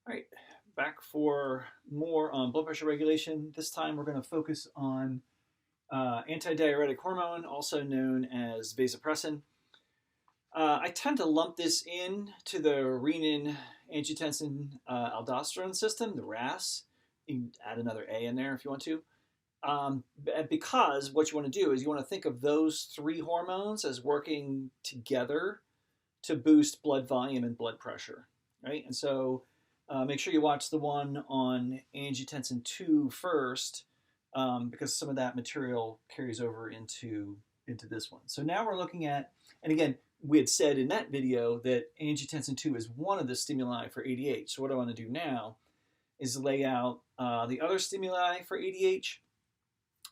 All right, back for more on blood pressure regulation. This time we're going to focus on antidiuretic hormone, also known as vasopressin. I tend to lump this in to the renin-angiotensin-aldosterone system, the RAS. You can add another A in there if you want to. Because what you want to do is you want to think of those three hormones as working together to boost blood volume and blood pressure, right? And so make sure you watch the one on angiotensin 2 first, because some of that material carries over into this one. So now we're looking at, and again, we had said in that video that angiotensin 2 is one of the stimuli for ADH. So what I want to do now is lay out the other stimuli for ADH,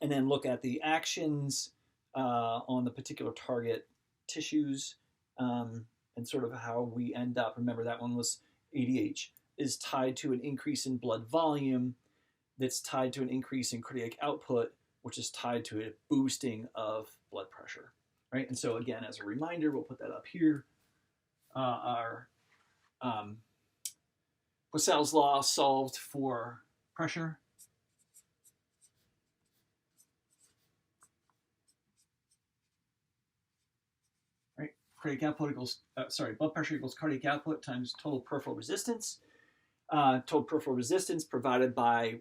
and then look at the actions on the particular target tissues, and sort of how we end up. Remember, that one was ADH is tied to an increase in blood volume that's tied to an increase in cardiac output, which is tied to a boosting of blood pressure, right? And so again, as a reminder, we'll put that up here. Our Poiseuille's law solved for pressure. Right? Cardiac output equals, blood pressure equals cardiac output times total peripheral resistance. Total peripheral resistance provided by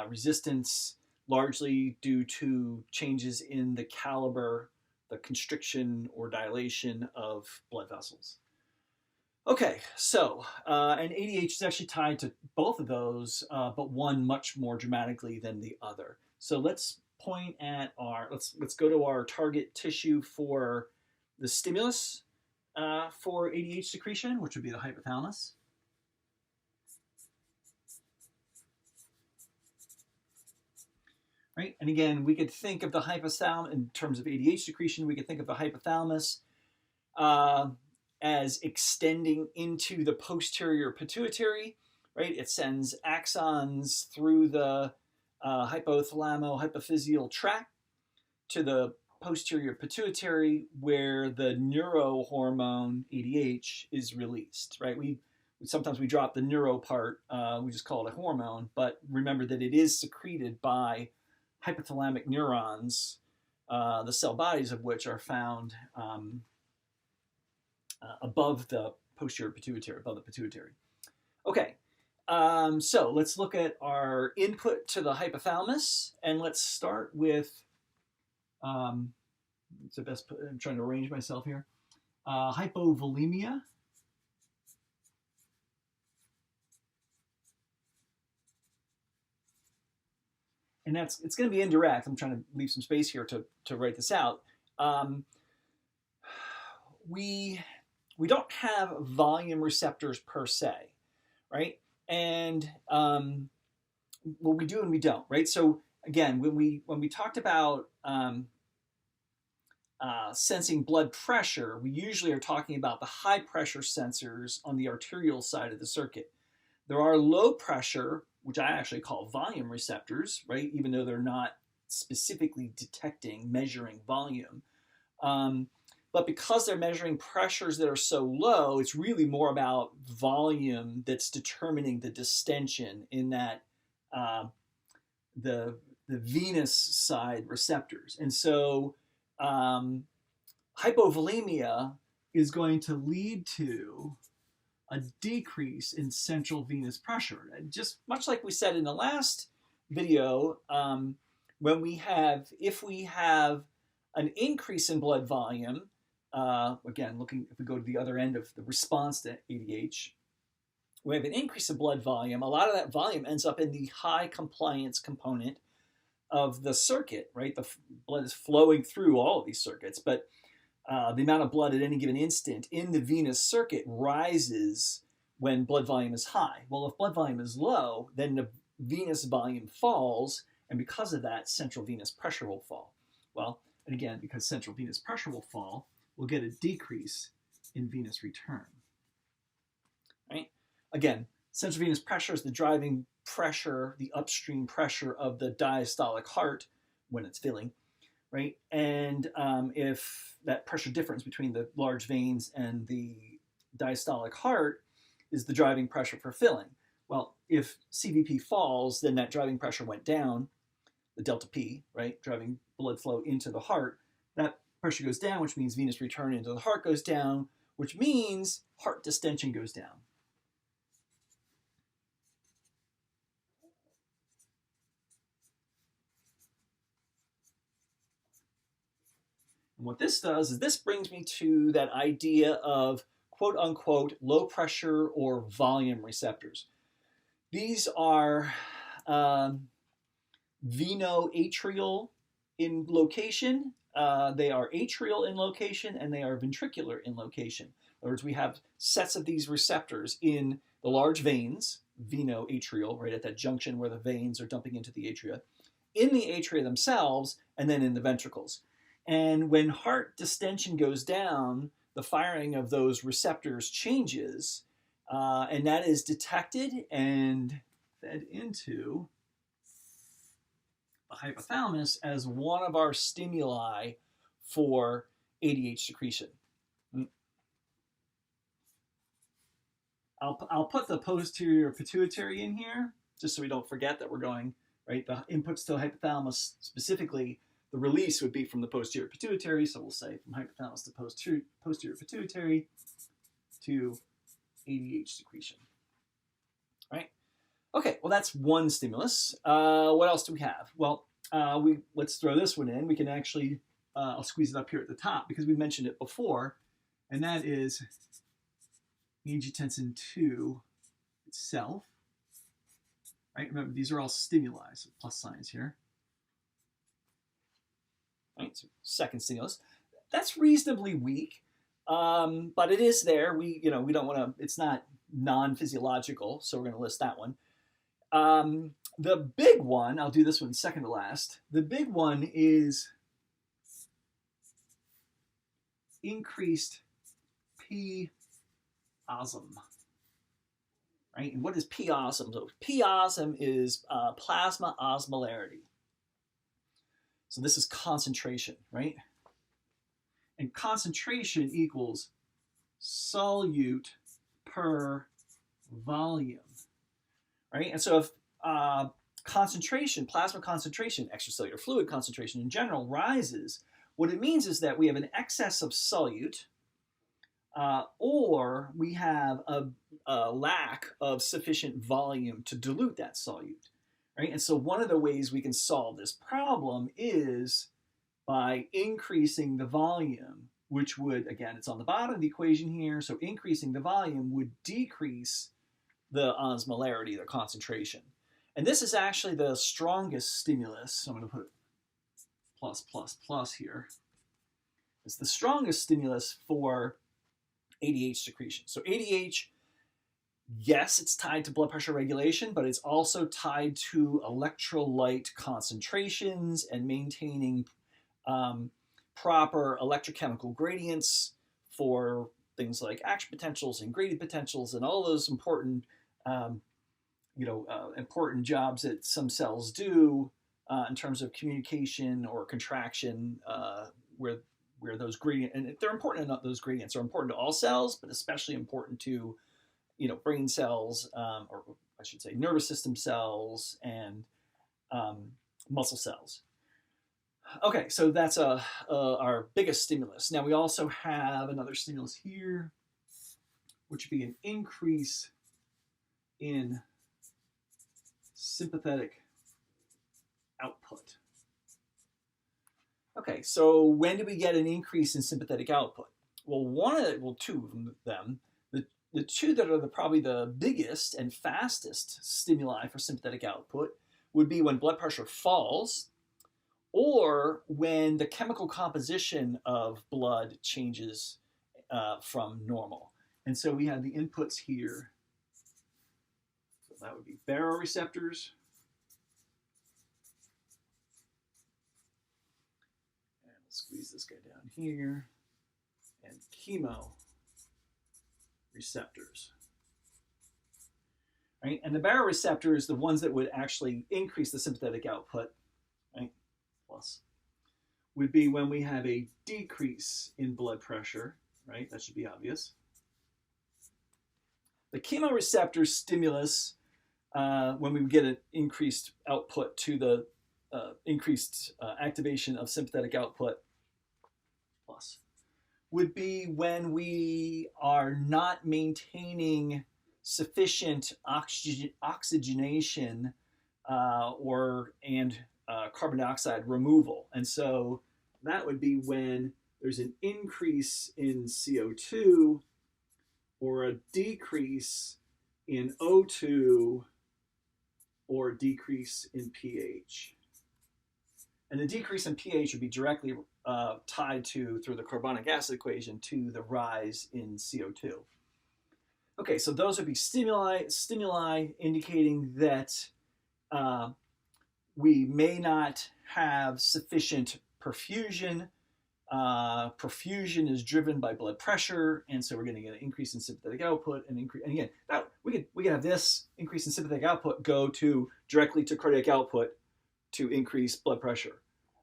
resistance largely due to changes in the caliber, the constriction or dilation of blood vessels. Okay, so and ADH is actually tied to both of those, but one much more dramatically than the other. So let's point at our, let's go to our target tissue for the stimulus for ADH secretion, which would be the hypothalamus. Right? And again, we could think of the hypothalamus in terms of ADH secretion. We could think of the hypothalamus as extending into the posterior pituitary. Right? It sends axons through the hypothalamo-hypophyseal tract to the posterior pituitary, where the neurohormone ADH is released. Right? Sometimes we drop the neuro part. We just call it a hormone, but remember that it is secreted by hypothalamic neurons, the cell bodies of which are found above the posterior pituitary, above the pituitary. Okay, so let's look at our input to the hypothalamus, and let's start with, it's the best, I'm trying to arrange myself here, hypovolemia. And it's going to be indirect. I'm trying to leave some space here to write this out. We don't have volume receptors per se, right? And well, we do and we don't, right? So again, when we talked about sensing blood pressure, we usually are talking about the high pressure sensors on the arterial side of the circuit. There are low pressure, which I actually call volume receptors, right? Even though they're not specifically measuring volume. But because they're measuring pressures that are so low, it's really more about volume that's determining the distension in that the venous side receptors. And so hypovolemia is going to lead to a decrease in central venous pressure. And just much like we said in the last video, if we have an increase in blood volume, again, if we go to the other end of the response to ADH, we have an increase in blood volume. A lot of that volume ends up in the high compliance component of the circuit, right? The blood is flowing through all of these circuits, but the amount of blood at any given instant in the venous circuit rises when blood volume is high. Well, if blood volume is low, then the venous volume falls, and because of that, central venous pressure will fall. Well, and again, because central venous pressure will fall, we'll get a decrease in venous return. Right? Again, central venous pressure is the driving pressure, the upstream pressure of the diastolic heart when it's filling. Right? And if that pressure difference between the large veins and the diastolic heart is the driving pressure for filling. Well, if CVP falls, then that driving pressure went down, the delta P, right, driving blood flow into the heart. That pressure goes down, which means venous return into the heart goes down, which means heart distension goes down. And what this does is this brings me to that idea of quote unquote low pressure or volume receptors. These are veno-atrial in location. They are atrial in location, and they are ventricular in location. In other words, we have sets of these receptors in the large veins, veno-atrial, right at that junction where the veins are dumping into the atria, in the atria themselves, and then in the ventricles. And when heart distension goes down, the firing of those receptors changes, and that is detected and fed into the hypothalamus as one of our stimuli for ADH secretion. I'll put the posterior pituitary in here just so we don't forget that we're going, right? The inputs to the hypothalamus specifically, the release would be from the posterior pituitary, so we'll say from hypothalamus to posterior pituitary to ADH secretion. Right? Okay, well that's one stimulus. What else do we have? Well, let's throw this one in. We can actually, I'll squeeze it up here at the top because we mentioned it before, and that is angiotensin II itself. Right? Remember, these are all stimuli, so plus signs here. Right, so second stimulus. That's reasonably weak, but it is there. We don't want to. It's not non-physiological, so we're going to list that one. The big one, I'll do this one second to last. The big one is increased P-osm. Right, and what is P-osm? So P-osm is plasma osmolarity. So this is concentration, right? And concentration equals solute per volume, right? And so if concentration, plasma concentration, extracellular fluid concentration in general rises, what it means is that we have an excess of solute or we have a lack of sufficient volume to dilute that solute. Right? And so one of the ways we can solve this problem is by increasing the volume, which would, again, it's on the bottom of the equation here, so increasing the volume would decrease the osmolarity, the concentration. And this is actually the strongest stimulus. So I'm going to put plus, plus, plus here. It's the strongest stimulus for ADH secretion. So ADH, yes, it's tied to blood pressure regulation, but it's also tied to electrolyte concentrations and maintaining proper electrochemical gradients for things like action potentials and gradient potentials and all those important, important jobs that some cells do in terms of communication or contraction, where those gradients, and they're important. Those gradients are important to all cells, but especially important to brain cells, or I should say nervous system cells and muscle cells. Okay, so that's our biggest stimulus. Now we also have another stimulus here, which would be an increase in sympathetic output. Okay, so when do we get an increase in sympathetic output? Well, two of them. The two that are probably the biggest and fastest stimuli for sympathetic output would be when blood pressure falls or when the chemical composition of blood changes from normal. And so we have the inputs here. So that would be baroreceptors. And let's squeeze this guy down here. And chemoreceptors. Right? And the baroreceptors, the ones that would actually increase the sympathetic output, right? Plus, would be when we have a decrease in blood pressure, right? That should be obvious. The chemoreceptor stimulus when we get an increased output to the increased activation of sympathetic output plus, would be when we are not maintaining sufficient oxygenation and carbon dioxide removal. And so that would be when there's an increase in CO2 or a decrease in O2 or a decrease in pH. And the decrease in pH would be directly tied to, through the carbonic acid equation, to the rise in CO2. Okay, so those would be stimuli indicating that we may not have sufficient perfusion. Perfusion is driven by blood pressure, and so we're going to get an increase in sympathetic output. And again, we could have this increase in sympathetic output go directly to cardiac output to increase blood pressure,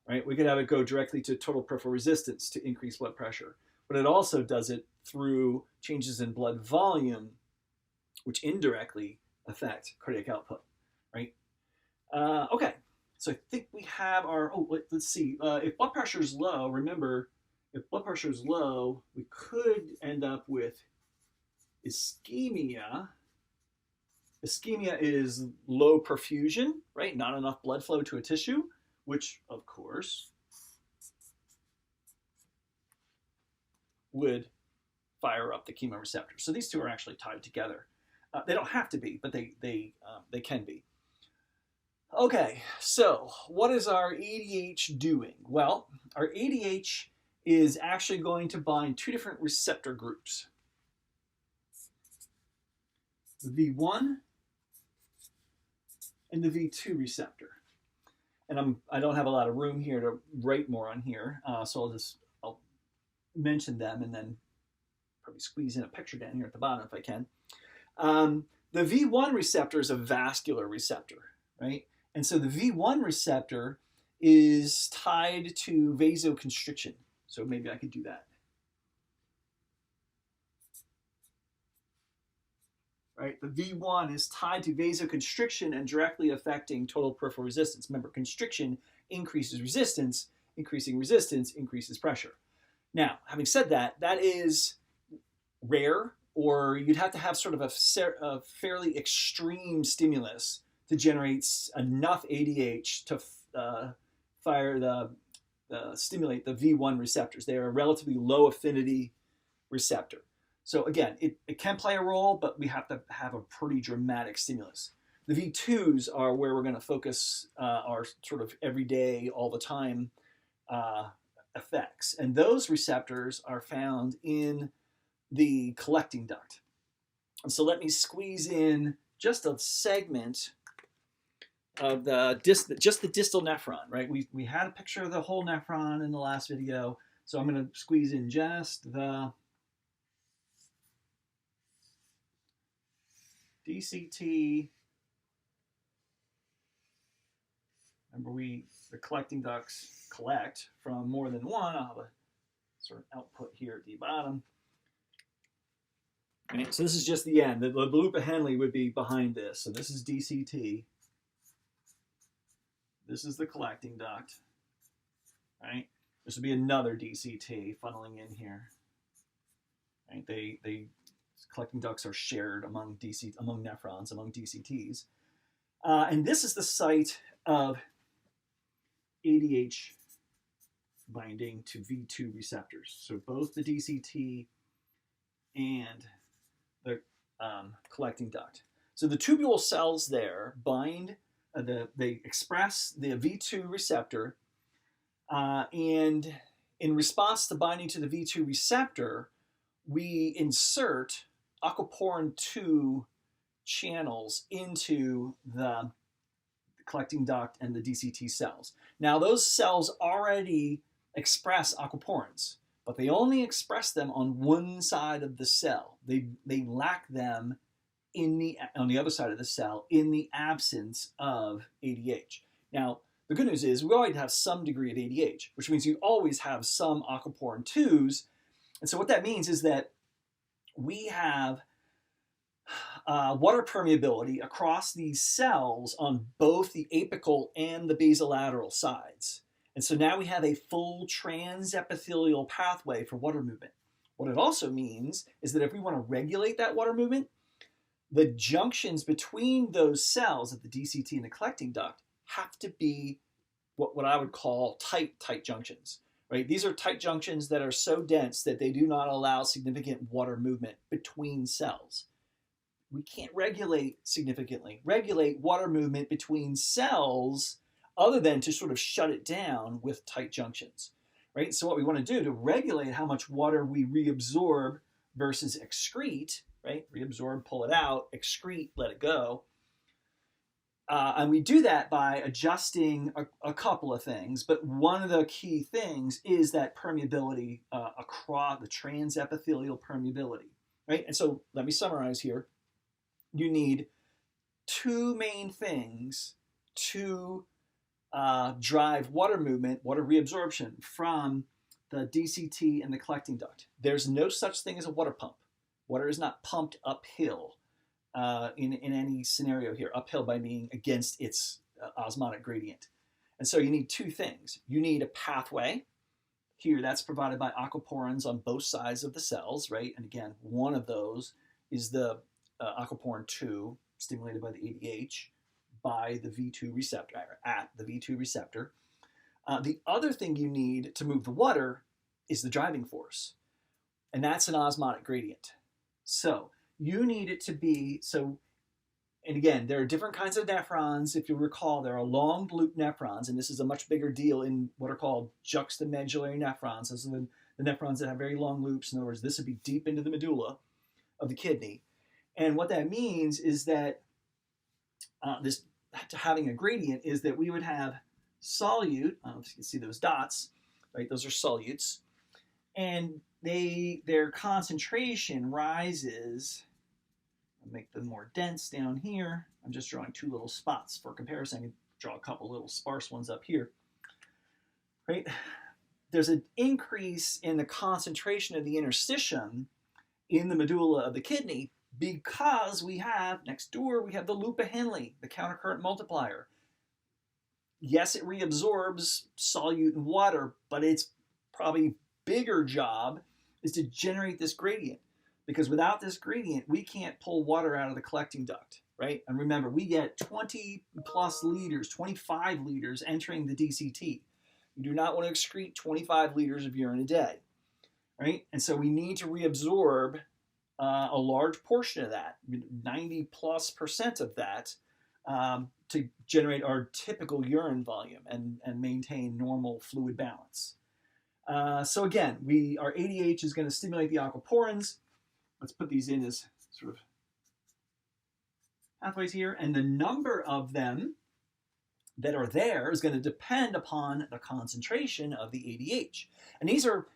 right? We could have it go directly to total peripheral resistance to increase blood pressure, but it also does it through changes in blood volume, which indirectly affect cardiac output, right? Okay, so I think we have our, let's see. If blood pressure is low, remember, if blood pressure is low, we could end up with ischemia. Ischemia is low perfusion, right? Not enough blood flow to a tissue, which, of course, would fire up the chemoreceptor. So these two are actually tied together. They don't have to be, but they can be. Okay, so what is our ADH doing? Well, our ADH is actually going to bind two different receptor groups. The V1 and the V2 receptor. And I don't have a lot of room here to write more on here, so I'll mention them and then probably squeeze in a picture down here at the bottom if I can. The V1 receptor is a vascular receptor, right? And so the V1 receptor is tied to vasoconstriction. So maybe I could do that. Right? The V1 is tied to vasoconstriction and directly affecting total peripheral resistance. Remember, constriction increases resistance, increasing resistance increases pressure. Now, having said that, that is rare, or you'd have to have sort of a fairly extreme stimulus to generate enough ADH to stimulate the V1 receptors. They are a relatively low affinity receptor. So again, it can play a role, but we have to have a pretty dramatic stimulus. The V2s are where we're going to focus our sort of everyday, all the time effects. And those receptors are found in the collecting duct. And so let me squeeze in just a segment of just the distal nephron, right? We had a picture of the whole nephron in the last video, so I'm going to squeeze in just the DCT. Remember, the collecting ducts collect from more than one. I'll have a sort of output here at the bottom. Right, so this is just the end. The loop of Henle would be behind this. So this is DCT. This is the collecting duct, right? This would be another DCT funneling in here. Right? Collecting ducts are shared among nephrons, among DCTs. And this is the site of ADH binding to V2 receptors. So both the DCT and the collecting duct. So the tubule cells there bind, they express the V2 receptor, and in response to binding to the V2 receptor, we insert aquaporin 2 channels into the collecting duct and the DCT cells. Now, those cells already express aquaporins, but they only express them on one side of the cell. They lack them on the other side of the cell in the absence of ADH. Now, the good news is we already have some degree of ADH, which means you always have some aquaporin 2s. And so what that means is that we have water permeability across these cells on both the apical and the basolateral sides. And so now we have a full transepithelial pathway for water movement. What it also means is that if we want to regulate that water movement, the junctions between those cells at the DCT and the collecting duct have to be what I would call tight junctions. Right? These are tight junctions that are so dense that they do not allow significant water movement between cells. We can't significantly regulate water movement between cells other than to sort of shut it down with tight junctions, right? So what we want to do to regulate how much water we reabsorb versus excrete, right? Reabsorb, pull it out, excrete, let it go. And we do that by adjusting a couple of things, but one of the key things is that permeability across the transepithelial permeability, right? And so let me summarize here. You need two main things to drive water movement, water reabsorption from the DCT and the collecting duct. There's no such thing as a water pump. Water is not pumped uphill in any scenario here, uphill by being against its osmotic gradient. And so you need two things. You need a pathway. Here, that's provided by aquaporins on both sides of the cells, right? And again, one of those is the aquaporin 2, stimulated by the ADH, by the V2 receptor, at the V2 receptor. The other thing you need to move the water is the driving force, and that's an osmotic gradient. So you need it to be, and again, there are different kinds of nephrons. If you recall, there are long loop nephrons, and this is a much bigger deal in what are called juxtamedullary nephrons. Those are the nephrons that have very long loops. In other words, this would be deep into the medulla of the kidney. And what that means is that this having a gradient is that we would have solute. I don't know if you can see those dots, right? Those are solutes, and their concentration rises. I'll make them more dense down here. I'm just drawing two little spots for comparison. I can draw a couple little sparse ones up here, right? There's an increase in the concentration of the interstitium in the medulla of the kidney, because we have, next door, we have the loop of Henle, the countercurrent multiplier. Yes, it reabsorbs solute and water, but its probably bigger job is to generate this gradient. Because without this gradient, we can't pull water out of the collecting duct, right? And remember, we get 20 plus liters, 25 liters entering the DCT. You do not want to excrete 25 liters of urine a day, right? And so we need to reabsorb a large portion of that, 90+% of that, to generate our typical urine volume and maintain normal fluid balance. So again, our ADH is going to stimulate the aquaporins. Let's put these in as sort of pathways here, and the number of them that are there is going to depend upon the concentration of the ADH. And these are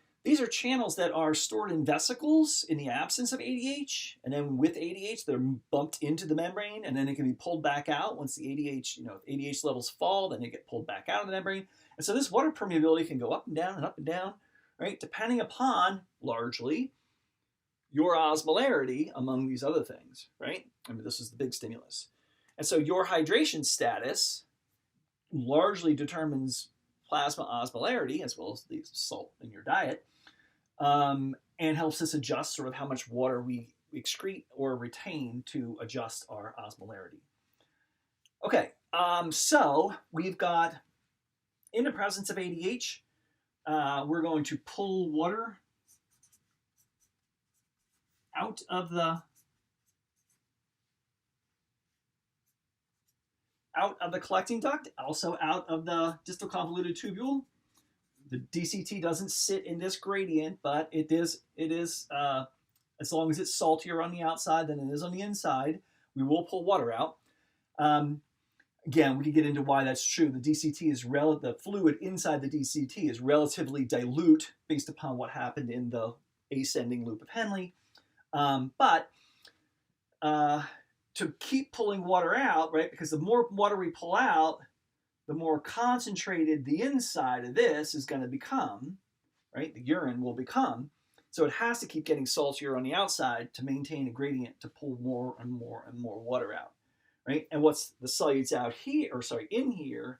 channels that are stored in vesicles in the absence of ADH, and then with ADH, they're bumped into the membrane, and then it can be pulled back out once the ADH, if ADH levels fall, then they get pulled back out of the membrane. And so this water permeability can go up and down, right, depending upon, largely, your osmolarity among these other things, right? I mean, this is the big stimulus. And so your hydration status largely determines plasma osmolarity, as well as the salt in your diet, and helps us adjust sort of how much water we excrete or retain to adjust our osmolarity. Okay, so we've got, in the presence of ADH, we're going to pull water out of the collecting duct, also out of the distal convoluted tubule. The DCT doesn't sit in this gradient, but it is as long as it's saltier on the outside than it is on the inside, we will pull water out. Again, we can get into why that's true. The DCT is the fluid inside the DCT is relatively dilute based upon what happened in the ascending loop of Henle. But to keep pulling water out, right, because the more water we pull out, the more concentrated the inside of this is going to become, right, the urine will become. So it has to keep getting saltier on the outside to maintain a gradient to pull more and more and more water out, right? And what's the solutes out here, or sorry, in here,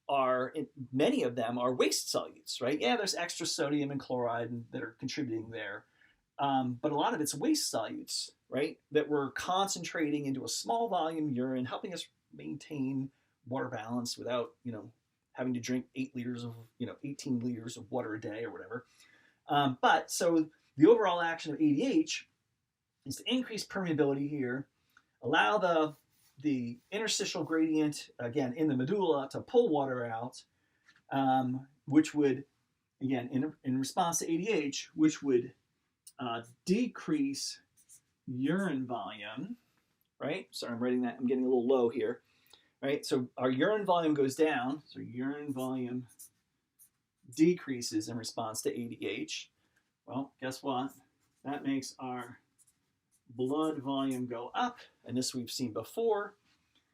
are many of them are waste solutes, right? Yeah, there's extra sodium and chloride that are contributing there, but a lot of it's waste solutes, right? That we're concentrating into a small volume urine, helping us maintain water balance without, having to drink 18 liters of water a day or whatever. But so the overall action of ADH is to increase permeability here, allow the interstitial gradient, again, in the medulla to pull water out, which would, again, in response to ADH, which would decrease urine volume, right? Sorry, I'm getting a little low here, right? So our urine volume goes down, so urine volume decreases in response to ADH. Well, guess what? That makes our blood volume go up, and this we've seen before.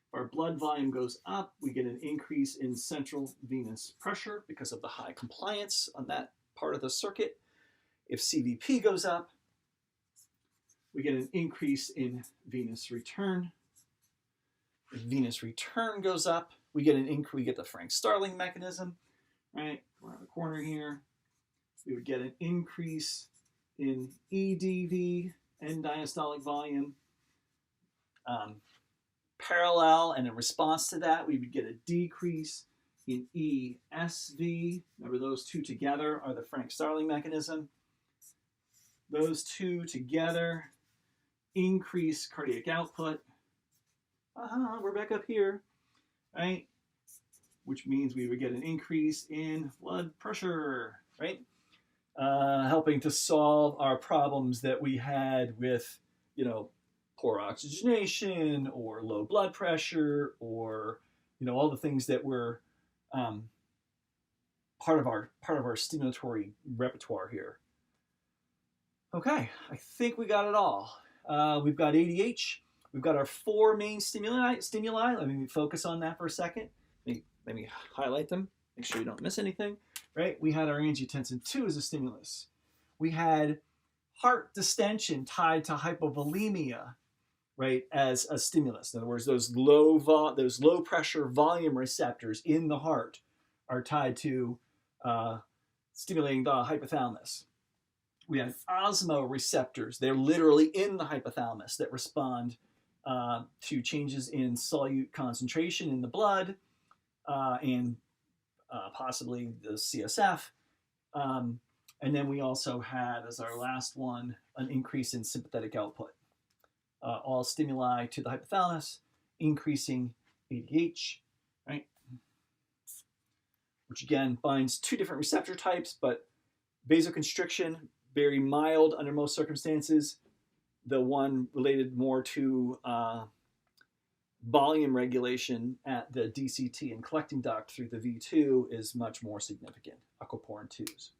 If our blood volume goes up, we get an increase in central venous pressure because of the high compliance on that part of the circuit. If CVP goes up, we get an increase in venous return. If venous return goes up, we get the Frank-Starling mechanism, right? Around the corner here. We would get an increase in EDV, end diastolic volume. Parallel, and in response to that, we would get a decrease in ESV. Remember, those two together are the Frank-Starling mechanism. Those two together increase cardiac output. We're back up here, right? Which means we would get an increase in blood pressure, right? Helping to solve our problems that we had with, poor oxygenation or low blood pressure, or, all the things that were part of our stimulatory repertoire here. Okay, I think we got it all. We've got ADH. We've got our 4 main stimuli. Let me focus on that for a second. Let me highlight them. Make sure you don't miss anything. Right? We had our angiotensin 2 as a stimulus. We had heart distension tied to hypovolemia, right, as a stimulus. In other words, those low pressure volume receptors in the heart are tied to stimulating the hypothalamus. We have osmoreceptors. They're literally in the hypothalamus that respond to changes in solute concentration in the blood and possibly the CSF. And then we also had, as our last one, an increase in sympathetic output. All stimuli to the hypothalamus, increasing ADH, right? Which again binds 2 different receptor types, but vasoconstriction, very mild under most circumstances. The one related more to volume regulation at the DCT and collecting duct through the V2 is much more significant, aquaporin 2s.